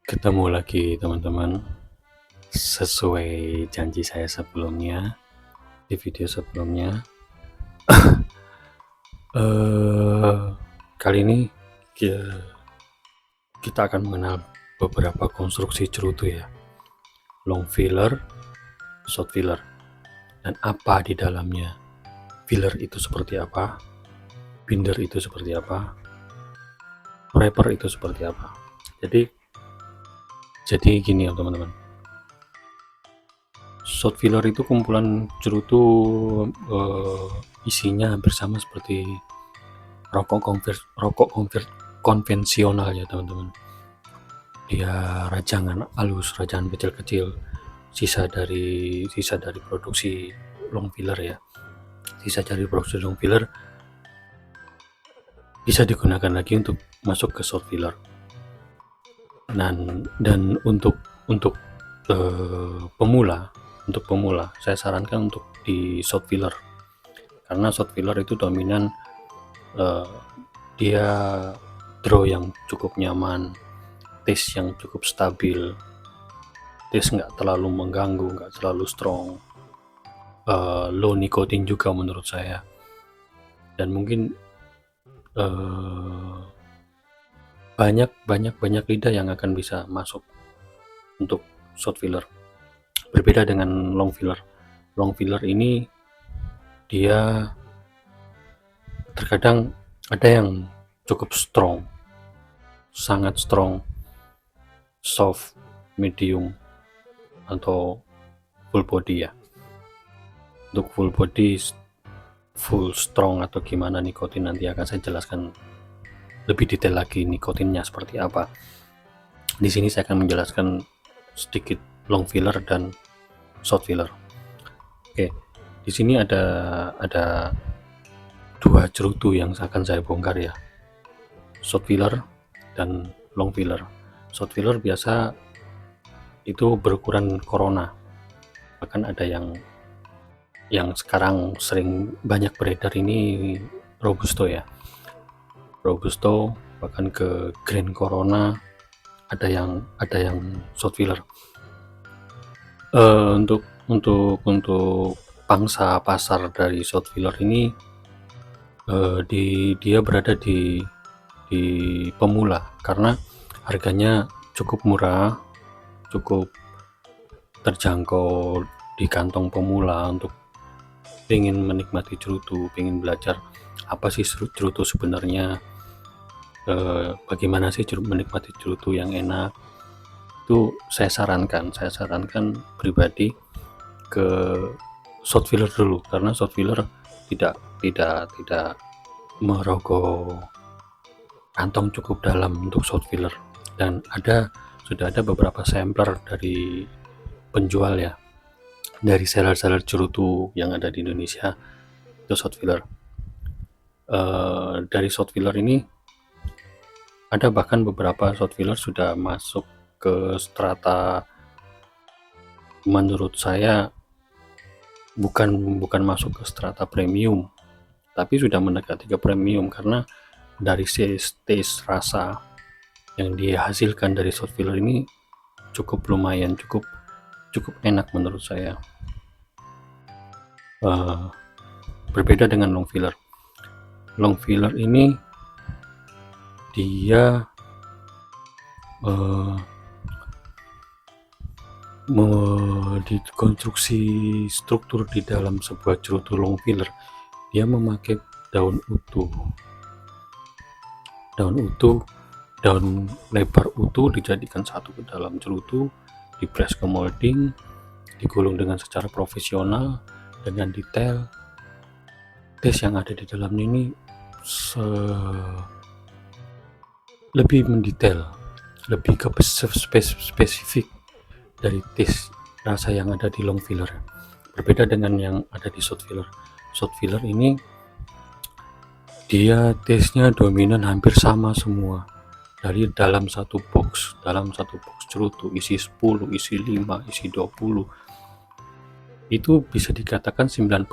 Ketemu lagi teman-teman, sesuai janji saya sebelumnya di video sebelumnya. Kali ini kita akan mengenal beberapa konstruksi cerutu ya, long filler, short filler, dan apa di dalamnya. Filler itu seperti apa, binder itu seperti apa, wrapper itu seperti apa. Jadi gini ya teman-teman, short filler itu kumpulan cerutu, isinya hampir sama seperti rokok konvensional ya teman-teman. Dia rajangan halus, rajangan kecil-kecil, sisa dari produksi long filler ya. Sisa dari produksi long filler bisa digunakan lagi untuk masuk ke short filler. Dan untuk pemula saya sarankan untuk di short filler, karena short filler itu dominan, dia draw yang cukup nyaman, taste yang cukup stabil, taste nggak terlalu mengganggu, nggak terlalu strong, low nikotin juga menurut saya, dan mungkin banyak lidah yang akan bisa masuk untuk short filler. Berbeda dengan long filler. Long filler ini dia terkadang ada yang cukup strong, sangat strong, soft, medium, atau full body ya. Untuk full body, full strong atau gimana nikotin nanti akan saya jelaskan lebih detail lagi nikotinnya seperti apa. Di sini saya akan menjelaskan sedikit long filler dan short filler. Oke, di sini ada dua cerutu yang akan saya bongkar ya, short filler dan long filler. Short filler biasa itu berukuran corona, bahkan ada yang sekarang sering banyak beredar ini robusto ya, robusto, bahkan ke grand corona ada yang short filler. Untuk pangsa pasar dari short filler ini, dia berada di pemula karena harganya cukup murah, cukup terjangkau di kantong pemula untuk pengen menikmati cerutu, pengen belajar apa sih cerutu sebenarnya, bagaimana sih menikmati cerutu yang enak. Itu saya sarankan pribadi ke short filler dulu, karena short filler tidak merogoh kantong cukup dalam untuk short filler, dan sudah ada beberapa sampler dari penjual ya, dari seller cerutu yang ada di Indonesia itu short filler. Dari short filler ini ada bahkan beberapa short filler sudah masuk ke strata, menurut saya bukan masuk ke strata premium, tapi sudah mendekati ke premium, karena dari taste rasa yang dihasilkan dari short filler ini cukup lumayan, cukup enak menurut saya. Berbeda dengan long filler. Long filler ini dia dikonstruksi struktur di dalam sebuah cerutu long filler, dia memakai daun lebar utuh dijadikan satu ke dalam cerutu, dipres ke molding, digulung dengan secara profesional dengan detail. Tes yang ada di dalamnya ini lebih mendetail, lebih ke spesifik dari tes rasa yang ada di long filler. Berbeda dengan yang ada di short filler. Short filler ini dia taste-nya dominan hampir sama semua. Dari dalam satu box cerutu isi 10, isi 5, isi 20, itu bisa dikatakan 90%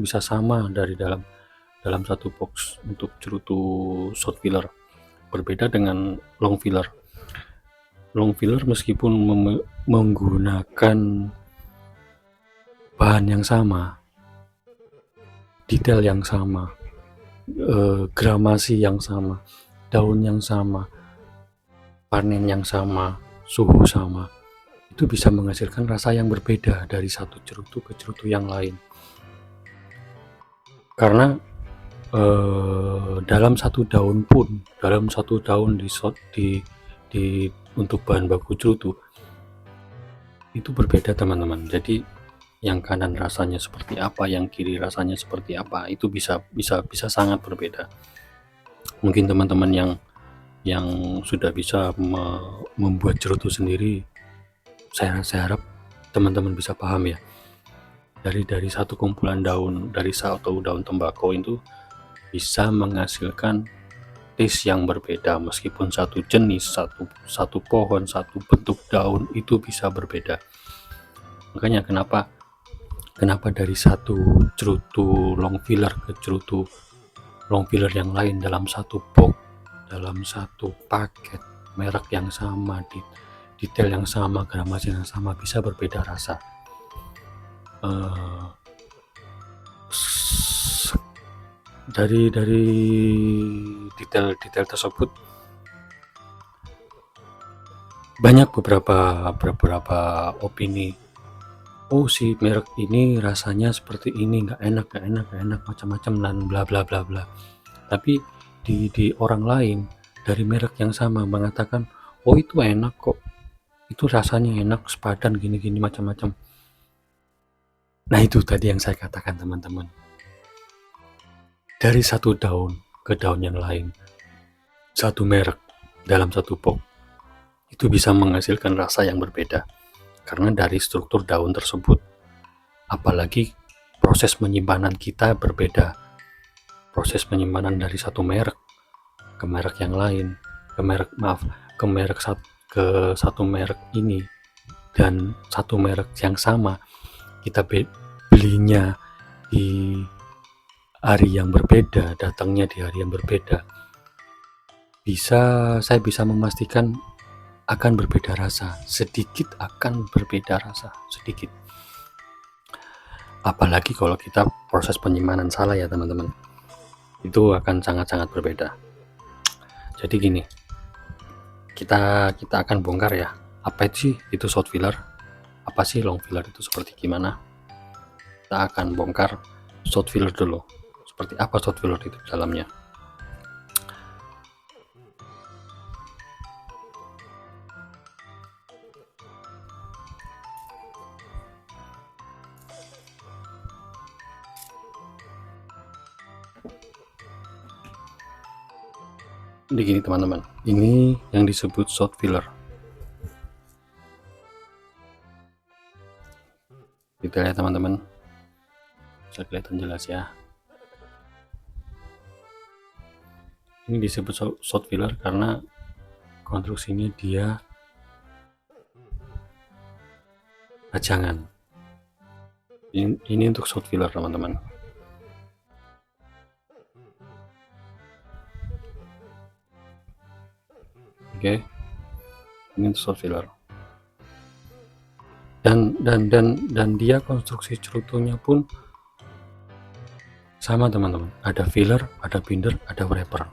bisa sama dari dalam satu box untuk cerutu short filler. Berbeda dengan long filler. Long filler meskipun menggunakan bahan yang sama, detail yang sama, gramasi yang sama, daun yang sama, panen yang sama, suhu sama, itu bisa menghasilkan rasa yang berbeda dari satu cerutu ke cerutu yang lain. Karena dalam satu daun di untuk bahan baku cerutu itu berbeda teman-teman. Jadi yang kanan rasanya seperti apa, yang kiri rasanya seperti apa, itu bisa sangat berbeda. Mungkin teman-teman yang sudah bisa membuat cerutu sendiri, saya harap teman-teman bisa paham ya. Dari satu kumpulan daun, dari satu daun tembakau itu bisa menghasilkan taste yang berbeda, meskipun satu jenis, satu pohon, satu bentuk daun itu bisa berbeda. Makanya kenapa dari satu cerutu long filler ke cerutu long filler yang lain dalam satu box, dalam satu paket, merek yang sama, detail yang sama, gramasi yang sama, bisa berbeda rasa. Dari detail tersebut banyak beberapa opini, oh si merek ini rasanya seperti ini, nggak enak macam-macam dan bla bla bla bla. Tapi di orang lain dari merek yang sama mengatakan, oh itu enak kok, itu rasanya enak, sepadan gini macam-macam. Nah itu tadi yang saya katakan teman-teman, dari satu daun ke daun yang lain, satu merek dalam satu box, itu bisa menghasilkan rasa yang berbeda karena dari struktur daun tersebut. Apalagi proses penyimpanan kita berbeda, proses penyimpanan dari satu merek ke merek yang lain, ke satu merek ini dan satu merek yang sama, kita belinya di hari yang berbeda, datangnya di hari yang berbeda, saya bisa memastikan akan berbeda rasa, sedikit akan berbeda rasa, sedikit. Apalagi kalau kita proses penyimpanan salah ya teman-teman, itu akan sangat-sangat berbeda. Jadi gini, kita akan bongkar ya, apa sih itu short filler, apa sih long filler itu seperti gimana. Kita akan bongkar short filler dulu, seperti apa short filler itu dalamnya. Ini gini teman-teman, ini yang disebut short filler. Detailnya teman-teman, bisa kelihatan jelas ya. Ini disebut short filler karena konstruksinya dia pajangan. Ini untuk short filler teman-teman. Oke, ini untuk short filler. Dan dia konstruksi cerutunya pun sama teman-teman. Ada filler, ada binder, ada wrapper.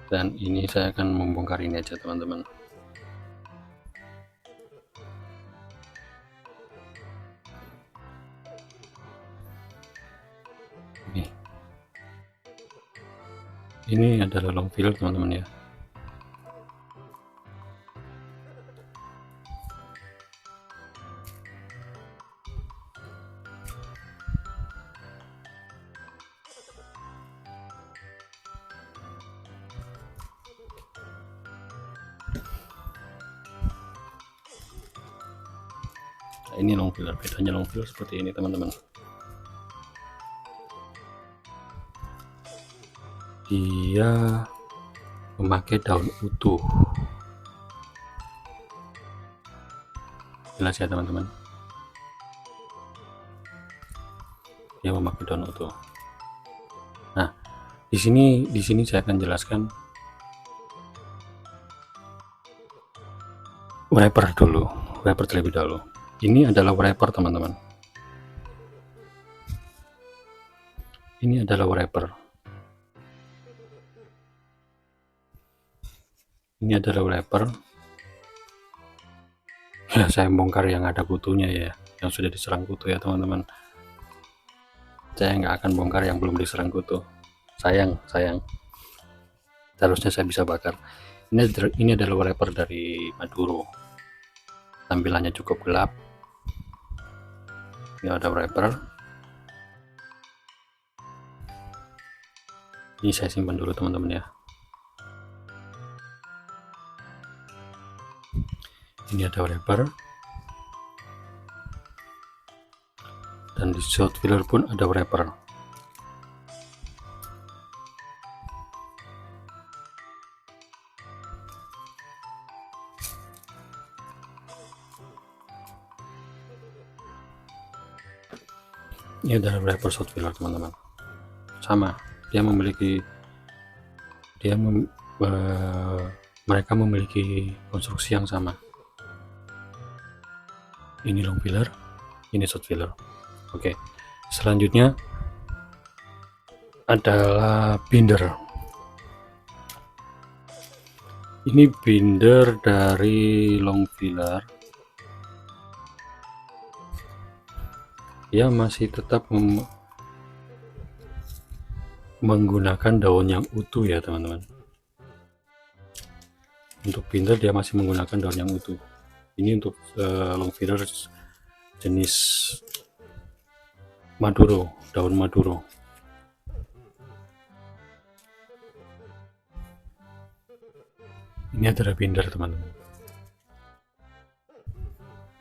Dan ini saya akan membongkar ini aja teman-teman. Ini adalah long filler teman-teman ya. Nah, ini long filler, bedanya long filler seperti ini teman-teman. Dia memakai daun utuh. Jelas ya teman-teman. dia memakai daun utuh. Nah, di sini saya akan jelaskan wrapper terlebih dahulu. Ini adalah wrapper, teman-teman. Ini adalah wrapper. Ini adalah wrapper. Ya, saya bongkar yang ada kutunya ya, yang sudah diserang kutu ya, teman-teman. Saya nggak akan bongkar yang belum diserang kutu. Sayang. Seharusnya saya bisa bakar. Ini adalah wrapper dari Maduro. Tampilannya cukup gelap. Ini ada wrapper. Ini saya simpan dulu, teman-teman ya. Ini ada wrapper. Dan di shot filler pun ada wrapper. Ini adalah wrapper shot filler, teman-teman. Sama, mereka memiliki konstruksi yang sama. Ini long filler, ini short filler. Oke, selanjutnya adalah binder. Ini binder dari long filler. Dia masih tetap menggunakan daun yang utuh ya, teman-teman. Untuk binder dia masih menggunakan daun yang utuh. Ini untuk long filler jenis Maduro, daun Maduro. Ini adalah binder, teman-teman.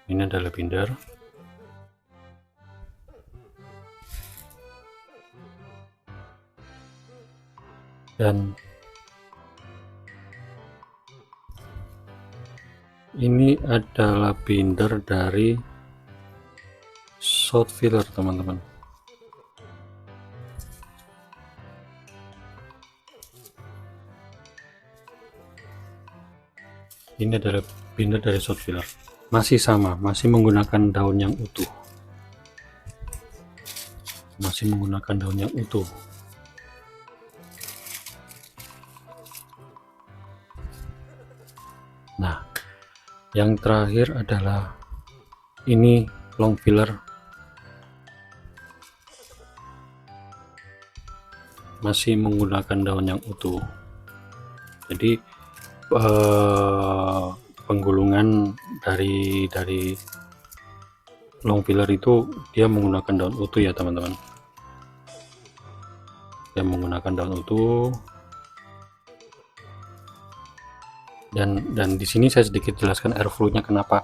Ini adalah binder. Dan ini adalah binder dari shot filler, teman-teman. Ini adalah binder dari shot filler. Masih sama, masih menggunakan daun yang utuh. Nah, yang terakhir adalah ini long filler, masih menggunakan daun yang utuh. Jadi penggulungan dari long filler itu dia menggunakan daun utuh ya, teman-teman. Dia menggunakan daun utuh. Dan di sini saya sedikit jelaskan airflow-nya, kenapa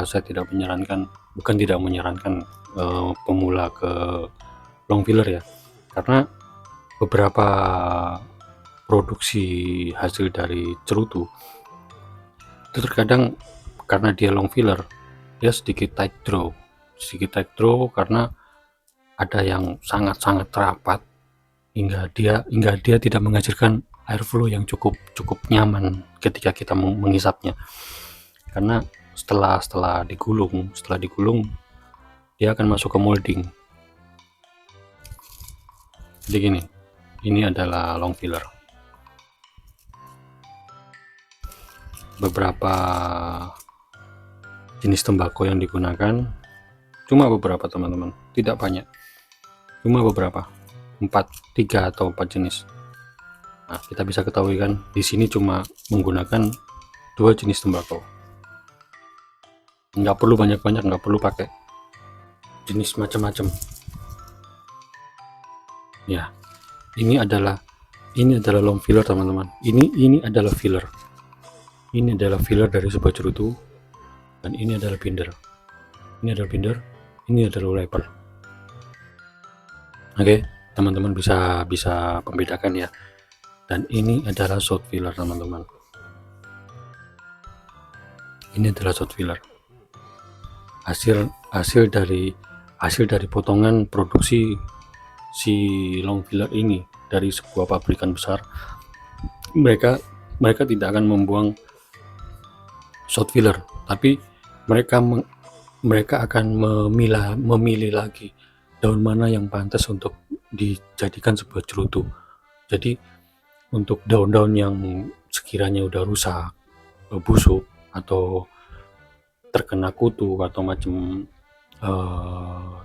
saya tidak menyarankan pemula ke long filler ya, karena beberapa produksi hasil dari cerutu itu terkadang karena dia long filler dia sedikit tight draw karena ada yang sangat rapat hingga dia tidak menghasilkan airflow yang cukup nyaman ketika kita mengisapnya, karena setelah digulung dia akan masuk ke molding. Jadi gini, ini adalah long filler. Beberapa jenis tembakau yang digunakan cuma beberapa, teman-teman, tidak banyak, cuma beberapa, 3 atau 4 jenis. Nah, kita bisa ketahui kan di sini cuma menggunakan 2 jenis tembakau. Nggak perlu banyak-banyak, nggak perlu pakai jenis macam-macam. Ya, ini adalah long filler, teman-teman. Ini adalah filler. Ini adalah filler dari sebuah cerutu, dan ini adalah binder. Ini adalah wrapper. Oke, teman-teman bisa membedakan ya. Dan ini adalah shot filler, teman-teman. Ini adalah shot filler. Hasil hasil dari potongan produksi si long filler ini dari sebuah pabrikan besar. Mereka tidak akan membuang short filler, tapi mereka akan memilih lagi daun mana yang pantas untuk dijadikan sebuah cerutu. Jadi untuk daun-daun yang sekiranya udah rusak, busuk, atau terkena kutu atau macam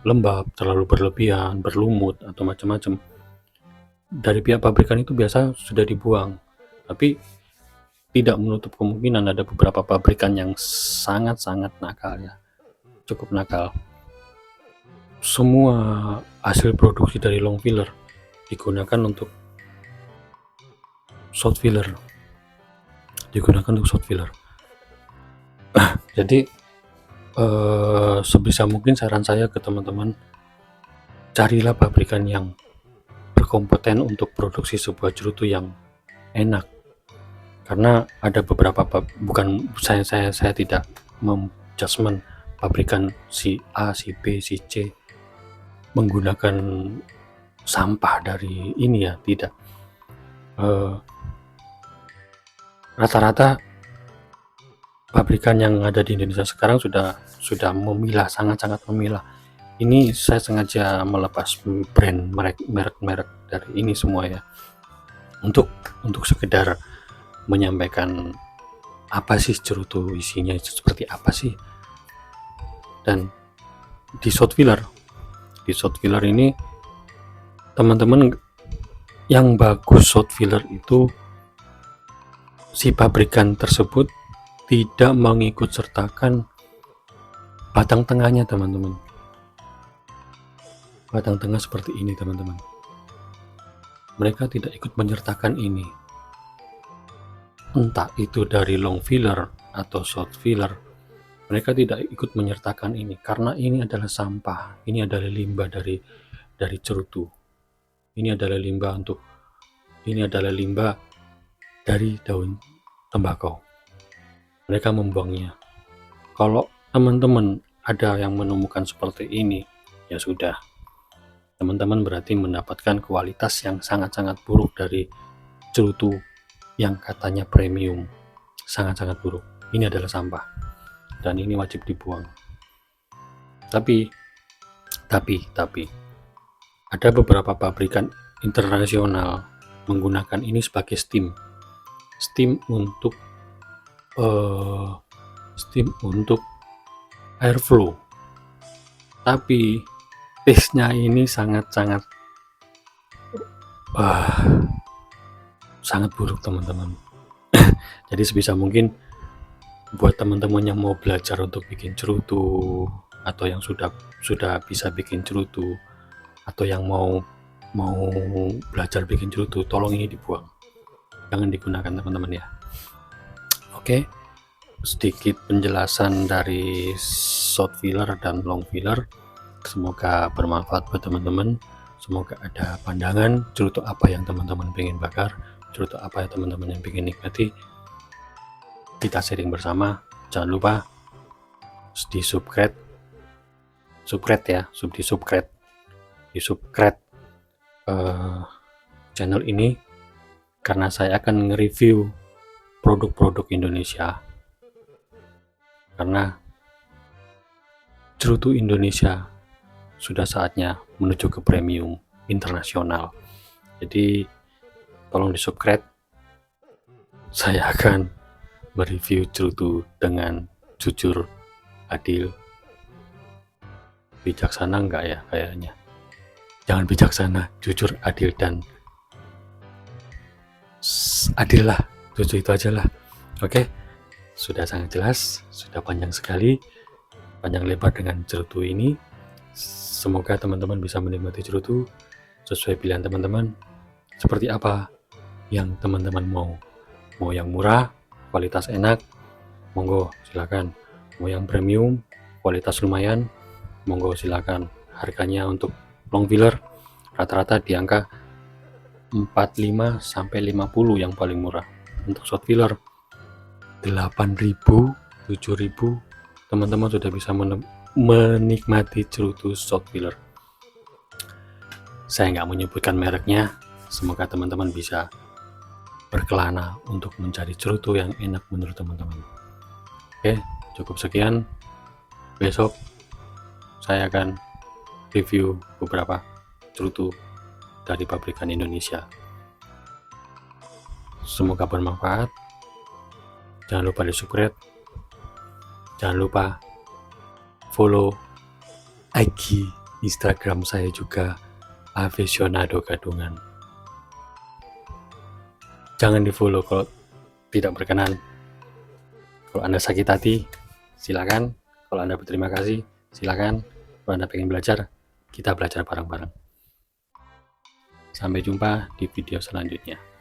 lembab, terlalu berlebihan, berlumut atau macam-macam, dari pihak pabrikan itu biasa sudah dibuang. Tapi tidak menutup kemungkinan ada beberapa pabrikan yang sangat-sangat nakal ya, cukup nakal. Semua hasil produksi dari long filler digunakan untuk short filler. Jadi sebisa mungkin saran saya ke teman-teman, carilah pabrikan yang berkompeten untuk produksi sebuah cerutu yang enak. Karena ada beberapa bukan saya tidak menjudgment pabrikan si A, si B, si C menggunakan sampah dari ini ya, tidak. Rata-rata pabrikan yang ada di Indonesia sekarang sudah memilah, sangat-sangat memilah. Ini saya sengaja melepas brand merek dari ini semua ya, untuk sekedar menyampaikan apa sih cerutu, isinya seperti apa sih. Dan di short filler ini teman-teman, yang bagus short filler itu si pabrikan tersebut tidak mengikut sertakan batang tengahnya teman-teman. Batang tengah seperti ini teman-teman, mereka tidak ikut menyertakan ini, entah itu dari long filler atau short filler. Mereka tidak ikut menyertakan ini karena ini adalah sampah, ini adalah limbah dari cerutu, ini adalah limbah dari daun tembakau. Mereka membuangnya. Kalau teman-teman ada yang menemukan seperti ini, ya sudah, teman-teman berarti mendapatkan kualitas yang sangat-sangat buruk dari cerutu yang katanya premium. Sangat-sangat buruk. Ini adalah sampah dan ini wajib dibuang. Tapi ada beberapa pabrikan internasional menggunakan ini sebagai steam untuk airflow, tapi taste-nya ini sangat buruk teman-teman. Jadi sebisa mungkin buat teman-teman yang mau belajar untuk bikin cerutu, atau yang sudah bisa bikin cerutu, atau yang mau belajar bikin cerutu, tolong ini dibuang, jangan digunakan teman-teman ya. Oke, sedikit penjelasan dari short filler dan long filler, semoga bermanfaat buat teman-teman. Semoga ada pandangan cerutu apa yang teman-teman pengen bakar, cerutu apa yang teman-teman yang pengen nikmati, kita sharing bersama. Jangan lupa di subscribe channel ini, karena saya akan nge-review produk-produk Indonesia, karena cerutu Indonesia sudah saatnya menuju ke premium internasional. Jadi tolong di subscribe. Saya akan mereview cerutu dengan jujur, adil, bijaksana enggak ya kayaknya. Jangan bijaksana, jujur, adil, dan adil lah. Jujur itu aja lah. Oke, sudah sangat jelas, sudah panjang sekali, panjang lebar dengan cerutu ini. Semoga teman-teman bisa menikmati cerutu sesuai pilihan teman-teman. Seperti apa yang teman-teman mau yang murah, kualitas enak, monggo silakan. Mau yang premium, kualitas lumayan, monggo silakan. Harganya untuk long filler rata-rata di angka 45 sampai 50 yang paling murah. Untuk short filler 8.000, 7.000 teman-teman sudah bisa menikmati cerutu short filler. Saya nggak menyebutkan mereknya, semoga teman-teman bisa berkelana untuk mencari cerutu yang enak menurut teman-teman. Oke, cukup sekian. Besok saya akan review beberapa cerutu dari pabrikan Indonesia. Semoga bermanfaat. Jangan lupa di subscribe. Jangan lupa follow IG Instagram saya juga, Aficionado Gadungan. Jangan di follow kalau tidak berkenan. Kalau Anda sakit hati, silakan. Kalau Anda berterima kasih, silakan. Kalau Anda pengen belajar, kita belajar bareng-bareng. Sampai jumpa di video selanjutnya.